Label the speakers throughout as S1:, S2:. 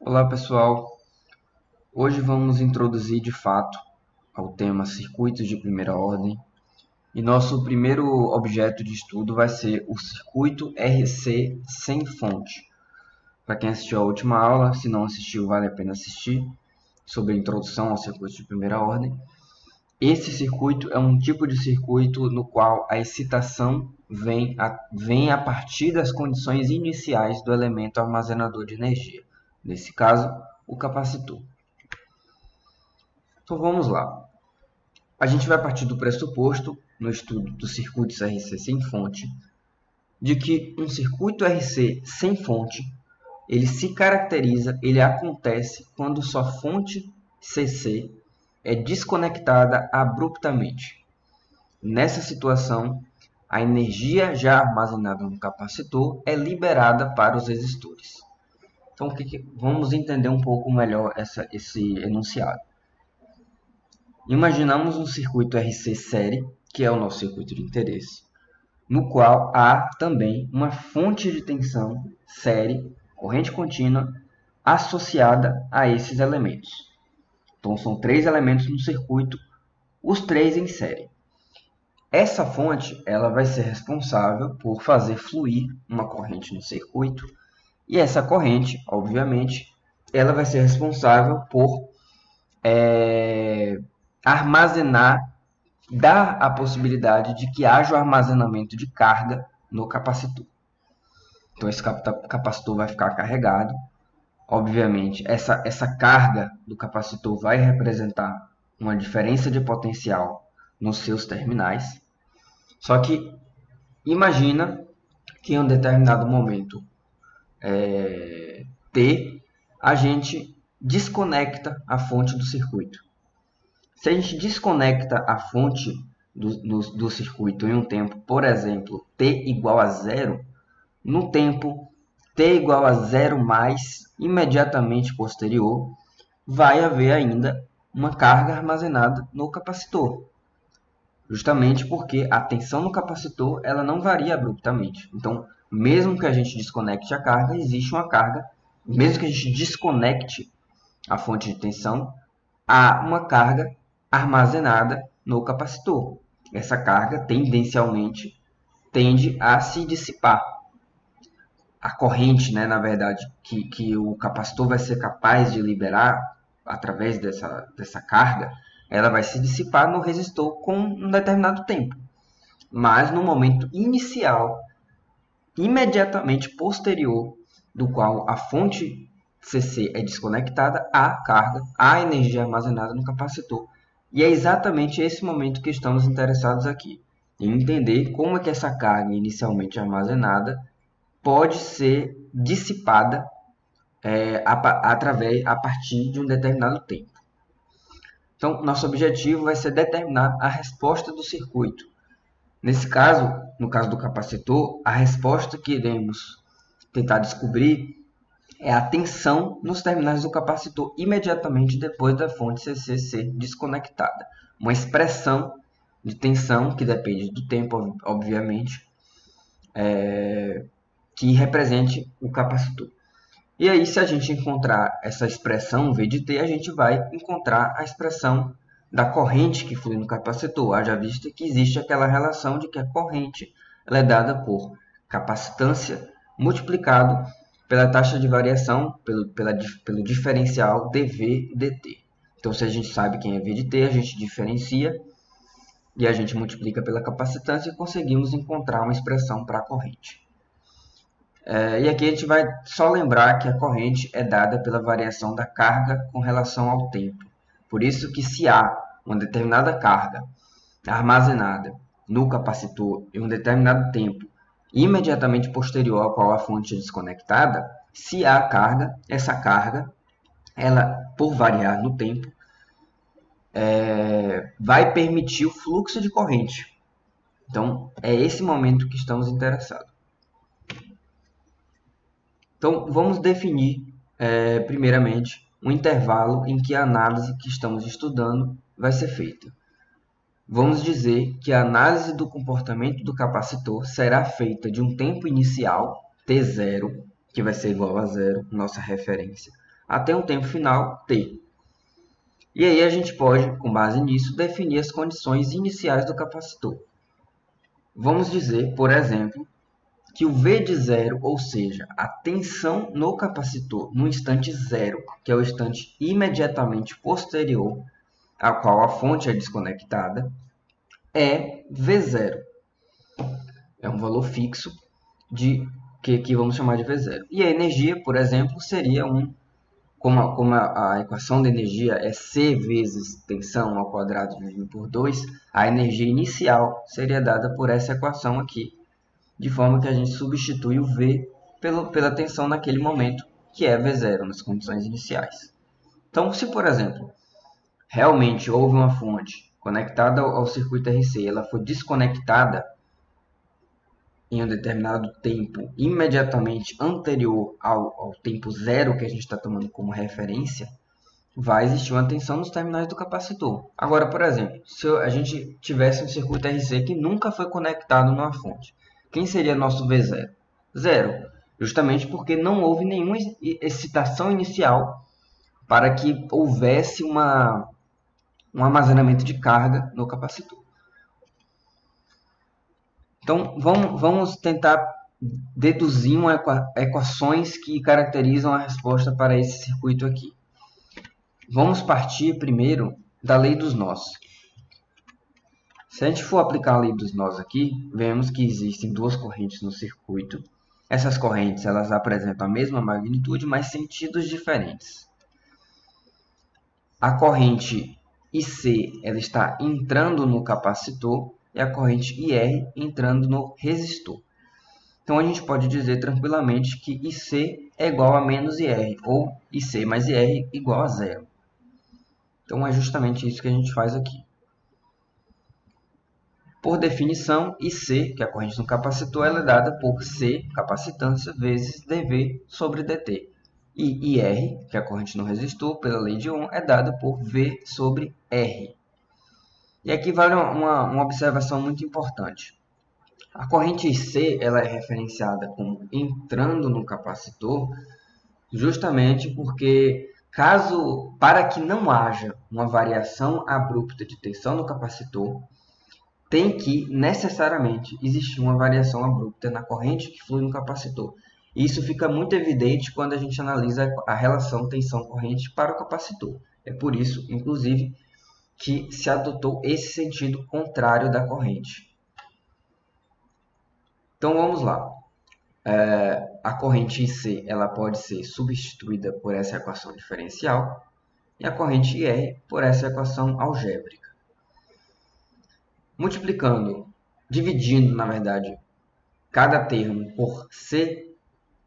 S1: Olá pessoal, hoje vamos introduzir de fato ao tema circuitos de primeira ordem e nosso primeiro objeto de estudo vai ser o circuito RC sem fonte. Para quem assistiu a última aula, se não assistiu, vale a pena assistir, sobre a introdução ao circuito de primeira ordem. Esse circuito é um tipo de circuito no qual a excitação vem a partir das condições iniciais do elemento armazenador de energia, nesse caso, o capacitor. Então vamos lá. A gente vai partir do pressuposto, no estudo dos circuitos RC sem fonte, de que um circuito RC sem fonte, ele se caracteriza, ele acontece quando sua fonte CC é desconectada abruptamente. Nessa situação, a energia já armazenada no capacitor é liberada para os resistores. Então, vamos entender um pouco melhor esse enunciado. Imaginamos um circuito RC série, que é o nosso circuito de interesse, no qual há também uma fonte de tensão série, corrente contínua, associada a esses elementos. Então, são três elementos no circuito, os três em série. Essa fonte ela vai ser responsável por fazer fluir uma corrente no circuito, e essa corrente, obviamente, ela vai ser responsável por armazenar, dar a possibilidade de que haja o armazenamento de carga no capacitor. Então, esse capacitor vai ficar carregado. Obviamente, essa carga do capacitor vai representar uma diferença de potencial nos seus terminais. Só que, imagina que em um determinado momento T, a gente desconecta a fonte do circuito. Se a gente desconecta a fonte do circuito em um tempo, por exemplo, t igual a zero, no tempo t igual a zero mais, imediatamente posterior, vai haver ainda uma carga armazenada no capacitor. Justamente porque a tensão no capacitor ela não varia abruptamente. Então, mesmo que a gente desconecte a carga, existe uma carga. Mesmo que a gente desconecte a fonte de tensão, há uma carga armazenada no capacitor. Essa carga tendencialmente tende a se dissipar. A corrente, né, na verdade, que o capacitor vai ser capaz de liberar através dessa carga, ela vai se dissipar no resistor com um determinado tempo. Mas no momento inicial, imediatamente posterior, do qual a fonte CC é desconectada, há carga, há energia armazenada no capacitor. E é exatamente esse momento que estamos interessados aqui, em entender como é que essa carga inicialmente armazenada pode ser dissipada a partir de um determinado tempo. Então, nosso objetivo vai ser determinar a resposta do circuito. Nesse caso, no caso do capacitor, a resposta que iremos tentar descobrir é a tensão nos terminais do capacitor imediatamente depois da fonte CC ser desconectada. Uma expressão de tensão, que depende do tempo, obviamente, que represente o capacitor. E aí, se a gente encontrar essa expressão V de T, a gente vai encontrar a expressão da corrente que flui no capacitor. Haja vista que existe aquela relação de que a corrente ela é dada por capacitância multiplicado pela taxa de variação, pelo diferencial dV dt. Então, se a gente sabe quem é V de T, a gente diferencia e a gente multiplica pela capacitância e conseguimos encontrar uma expressão para a corrente. E aqui a gente vai só lembrar que a corrente é dada pela variação da carga com relação ao tempo. Por isso que se há uma determinada carga armazenada no capacitor em um determinado tempo, imediatamente posterior ao qual a fonte é desconectada, se há carga, essa carga, ela, por variar no tempo, vai permitir o fluxo de corrente. Então, é esse momento que estamos interessados. Então, vamos definir, primeiramente, um intervalo em que a análise que estamos estudando vai ser feita. Vamos dizer que a análise do comportamento do capacitor será feita de um tempo inicial, T0, que vai ser igual a zero, nossa referência, até um tempo final t. E aí a gente pode, com base nisso, definir as condições iniciais do capacitor. Vamos dizer, por exemplo, que o V de zero, ou seja, a tensão no capacitor no instante zero, que é o instante imediatamente posterior ao qual a fonte é desconectada, é V0. É um valor fixo que vamos chamar de V0. E a energia, por exemplo, seria como a equação da energia é C vezes tensão ao quadrado dividido por 2, a energia inicial seria dada por essa equação aqui, de forma que a gente substitui o V pela tensão naquele momento, que é V0 nas condições iniciais. Então, se, por exemplo, realmente houve uma fonte conectada ao circuito RC, ela foi desconectada em um determinado tempo imediatamente anterior ao tempo zero que a gente está tomando como referência, vai existir uma tensão nos terminais do capacitor. Agora, por exemplo, se a gente tivesse um circuito RC que nunca foi conectado numa fonte, quem seria nosso V0? Zero, justamente porque não houve nenhuma excitação inicial para que houvesse um armazenamento de carga no capacitor. Então, vamos tentar deduzir equações que caracterizam a resposta para esse circuito aqui. Vamos partir primeiro da lei dos nós. Se a gente for aplicar a lei dos nós aqui, vemos que existem duas correntes no circuito. Essas correntes elas apresentam a mesma magnitude, mas sentidos diferentes. A corrente IC ela está entrando no capacitor e a corrente IR entrando no resistor. Então, a gente pode dizer tranquilamente que IC é igual a menos IR, ou IC mais IR igual a zero. Então, é justamente isso que a gente faz aqui. Por definição, IC, que é a corrente no capacitor, ela é dada por C, capacitância, vezes dV sobre dt. E IR, que é a corrente no resistor, pela lei de Ohm, é dada por V sobre R. E aqui vale uma observação muito importante. A corrente IC ela é referenciada como entrando no capacitor, justamente porque para que não haja uma variação abrupta de tensão no capacitor, tem que necessariamente existir uma variação abrupta na corrente que flui no capacitor. Isso fica muito evidente quando a gente analisa a relação tensão-corrente para o capacitor. É por isso, inclusive, que se adotou esse sentido contrário da corrente. Então vamos lá. A corrente IC ela pode ser substituída por essa equação diferencial e a corrente IR por essa equação algébrica. Dividindo, na verdade, cada termo por C,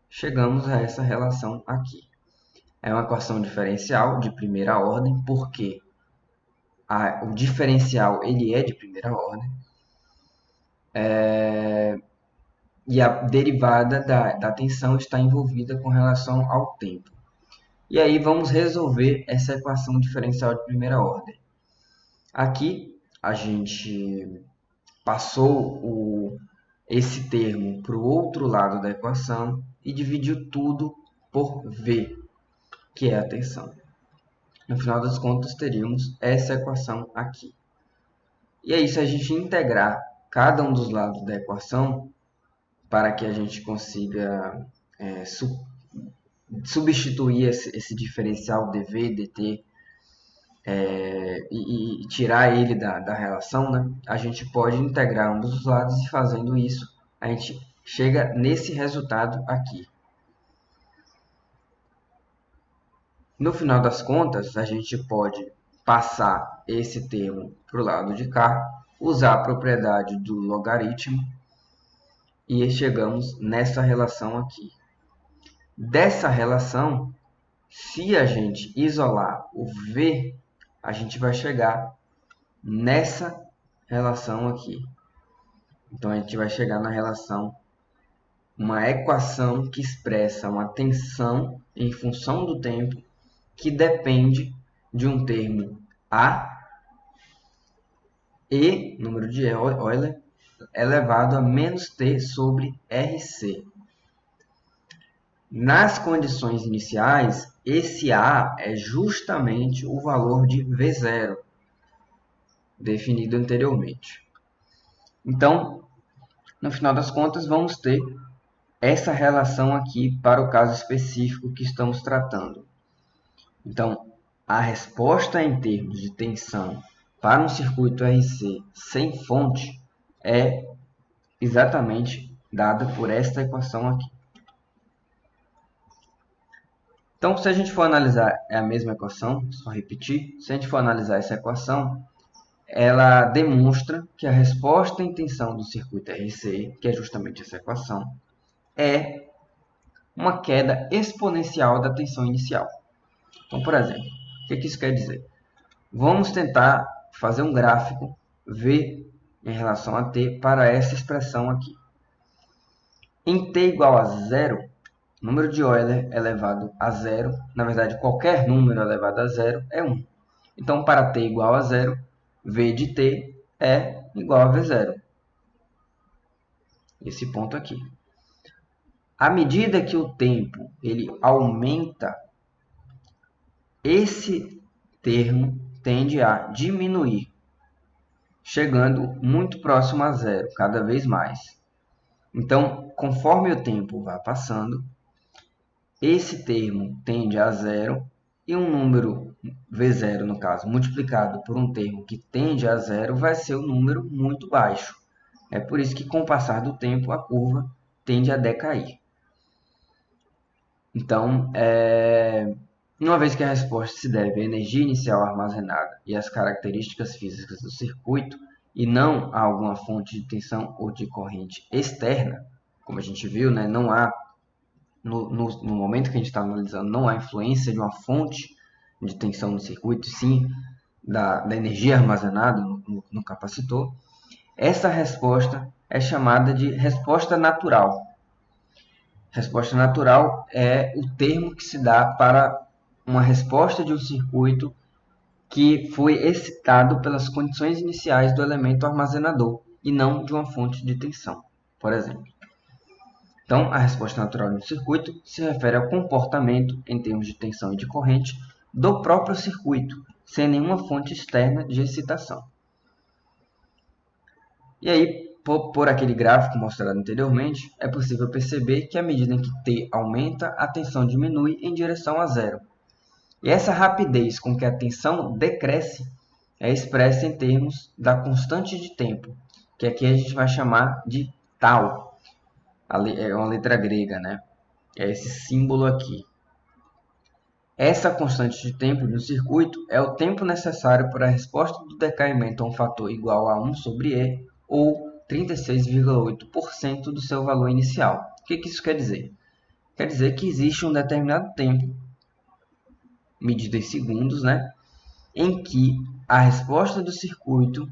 S1: chegamos a essa relação aqui. É uma equação diferencial de primeira ordem, porque o diferencial ele é de primeira ordem. E a derivada da tensão está envolvida com relação ao tempo. E aí vamos resolver essa equação diferencial de primeira ordem. Aqui a gente passou esse termo para o outro lado da equação e dividiu tudo por V, que é a tensão. No final das contas, teríamos essa equação aqui. E aí, se a gente integrar cada um dos lados da equação, para que a gente consiga substituir esse diferencial dv, dt, e tirar ele da relação, né? A gente pode integrar ambos os lados e fazendo isso, a gente chega nesse resultado aqui. No final das contas, a gente pode passar esse termo para o lado de cá, usar a propriedade do logaritmo e chegamos nessa relação aqui. Dessa relação, se a gente isolar o V, a gente vai chegar nessa relação aqui. Então, a gente vai chegar na relação, uma equação que expressa uma tensão em função do tempo que depende de um termo A e, número de Euler, elevado a menos T sobre RC. Nas condições iniciais, esse A é justamente o valor de V0, definido anteriormente. Então, no final das contas, vamos ter essa relação aqui para o caso específico que estamos tratando. Então, a resposta em termos de tensão para um circuito RC sem fonte é exatamente dada por esta equação aqui. Então, se a gente for analisar, é a mesma equação, só repetir, se a gente for analisar essa equação, ela demonstra que a resposta em tensão do circuito RC, que é justamente essa equação, é uma queda exponencial da tensão inicial. Então, por exemplo, o que isso quer dizer? Vamos tentar fazer um gráfico V em relação a T para essa expressão aqui. Em T igual a zero, o número de Euler elevado a zero, na verdade, qualquer número elevado a zero é 1. Então, para T igual a zero, V de T é igual a V0. Esse ponto aqui. À medida que o tempo ele aumenta, esse termo tende a diminuir, chegando muito próximo a zero, cada vez mais. Então, conforme o tempo vai passando, esse termo tende a zero e um número V0, no caso, multiplicado por um termo que tende a zero, vai ser um número muito baixo. É por isso que, com o passar do tempo, a curva tende a decair. Então, uma vez que a resposta se deve à energia inicial armazenada e às características físicas do circuito, e não a alguma fonte de tensão ou de corrente externa, como a gente viu, né, não há, no momento que a gente está analisando, não há influência de uma fonte de tensão no circuito, sim da energia armazenada no capacitor, essa resposta é chamada de resposta natural. Resposta natural é o termo que se dá para uma resposta de um circuito que foi excitado pelas condições iniciais do elemento armazenador e não de uma fonte de tensão, por exemplo. Então, a resposta natural de um circuito se refere ao comportamento em termos de tensão e de corrente do próprio circuito, sem nenhuma fonte externa de excitação. E aí, por aquele gráfico mostrado anteriormente, é possível perceber que à medida em que T aumenta, a tensão diminui em direção a zero. E essa rapidez com que a tensão decresce é expressa em termos da constante de tempo, que aqui a gente vai chamar de tau. É uma letra grega, né? É esse símbolo aqui. Essa constante de tempo de um circuito é o tempo necessário para a resposta do decaimento a um fator igual a 1 sobre E, ou 36,8% do seu valor inicial. O que isso quer dizer? Quer dizer que existe um determinado tempo, medido em segundos, né, em que a resposta do circuito,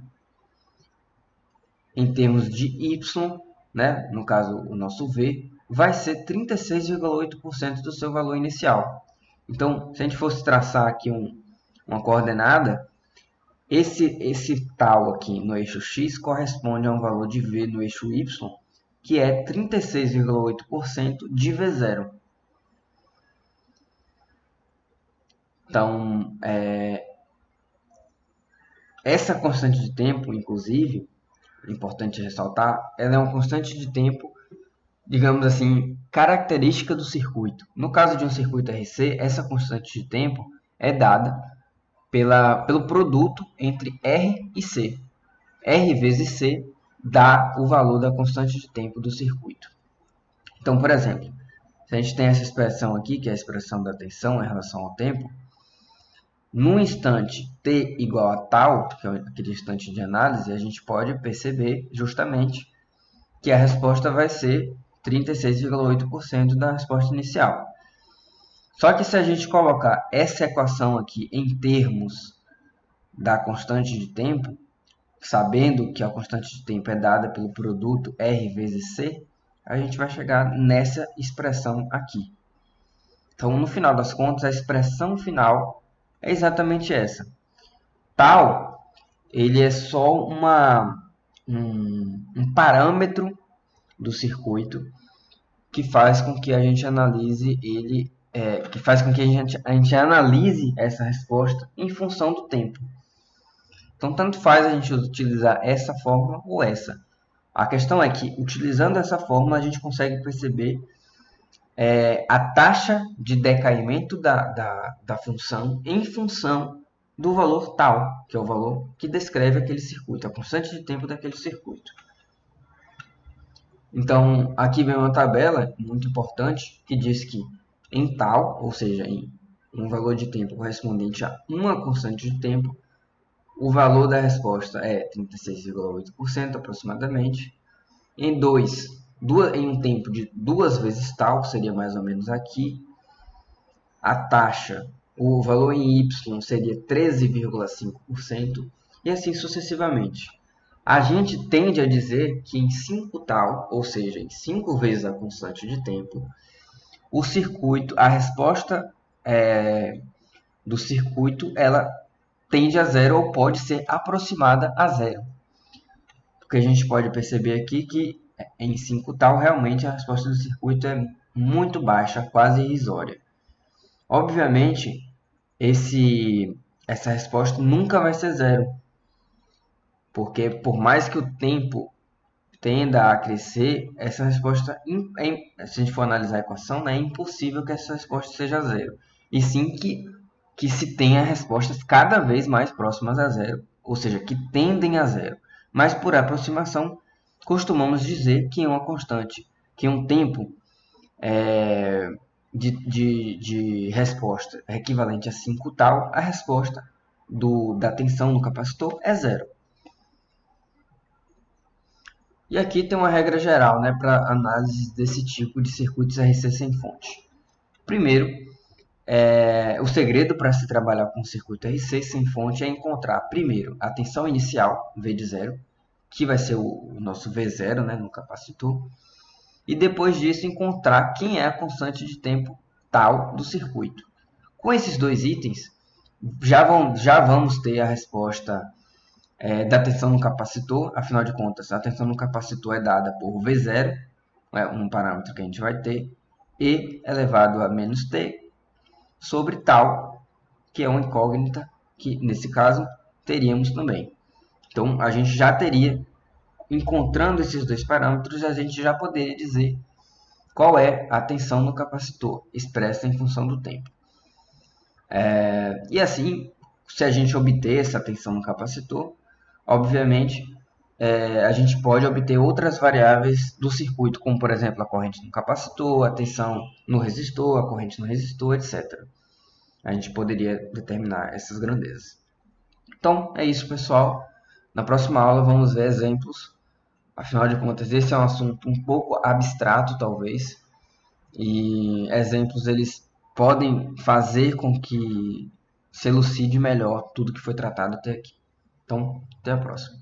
S1: em termos de Y, né, no caso o nosso V, vai ser 36,8% do seu valor inicial. Então, se a gente fosse traçar aqui uma coordenada, esse tal aqui no eixo X corresponde a um valor de V no eixo Y, que é 36,8% de V0. Então, essa constante de tempo, inclusive, é importante ressaltar, ela é uma constante de tempo, digamos assim, característica do circuito. No caso de um circuito RC, essa constante de tempo é dada pelo produto entre R e C. R vezes C dá o valor da constante de tempo do circuito. Então, por exemplo, se a gente tem essa expressão aqui, que é a expressão da tensão em relação ao tempo, no instante t igual a tal, que é aquele instante de análise, a gente pode perceber justamente que a resposta vai ser 36,8% da resposta inicial. Só que se a gente colocar essa equação aqui em termos da constante de tempo, sabendo que a constante de tempo é dada pelo produto R vezes C, a gente vai chegar nessa expressão aqui. Então, no final das contas, a expressão final é exatamente essa. Tal, ele é só um parâmetro do circuito que faz com que a gente analise ele que faz com que a gente analise essa resposta em função do tempo. Então, tanto faz a gente utilizar essa fórmula ou essa. A questão é que, utilizando essa fórmula, a gente consegue perceber a taxa de decaimento da função em função do valor tal, que é o valor que descreve aquele circuito, a constante de tempo daquele circuito. Então, aqui vem uma tabela muito importante que diz que em tal, ou seja, em um valor de tempo correspondente a uma constante de tempo, o valor da resposta é 36,8% aproximadamente. Em em um tempo de 2 vezes tal, seria mais ou menos aqui, a taxa, o valor em Y seria 13,5% e assim sucessivamente. A gente tende a dizer que em 5 tal, ou seja, em 5 vezes a constante de tempo, o circuito, a resposta do circuito, ela tende a zero ou pode ser aproximada a zero. Porque a gente pode perceber aqui que em 5 tal, realmente a resposta do circuito é muito baixa, quase irrisória. Obviamente, essa resposta nunca vai ser zero, porque por mais que o tempo tenda a crescer, essa resposta, se a gente for analisar a equação, é impossível que essa resposta seja zero. E sim que se tenha respostas cada vez mais próximas a zero, ou seja, que tendem a zero. Mas por aproximação, costumamos dizer que é uma constante, que um tempo de resposta é equivalente a 5 tal, a resposta da tensão no capacitor é zero. E aqui tem uma regra geral, né, para análise desse tipo de circuitos RC sem fonte. Primeiro, o segredo para se trabalhar com um circuito RC sem fonte é encontrar, primeiro, a tensão inicial, V de zero, que vai ser o nosso V0, né, no capacitor, e depois disso encontrar quem é a constante de tempo tal do circuito. Com esses dois itens, já vamos ter a resposta da tensão no capacitor. Afinal de contas, a tensão no capacitor é dada por V0, um parâmetro que a gente vai ter, E elevado a menos T, sobre tal, que é uma incógnita, que nesse caso teríamos também. Então, a gente já teria, encontrando esses dois parâmetros, a gente já poderia dizer qual é a tensão no capacitor, expressa em função do tempo. E assim, se a gente obter essa tensão no capacitor, obviamente, a gente pode obter outras variáveis do circuito, como por exemplo a corrente no capacitor, a tensão no resistor, a corrente no resistor, etc. A gente poderia determinar essas grandezas. Então, é isso, pessoal. Na próxima aula vamos ver exemplos. Afinal de contas, esse é um assunto um pouco abstrato, talvez. E exemplos, eles podem fazer com que se elucide melhor tudo que foi tratado até aqui. Então, até a próxima.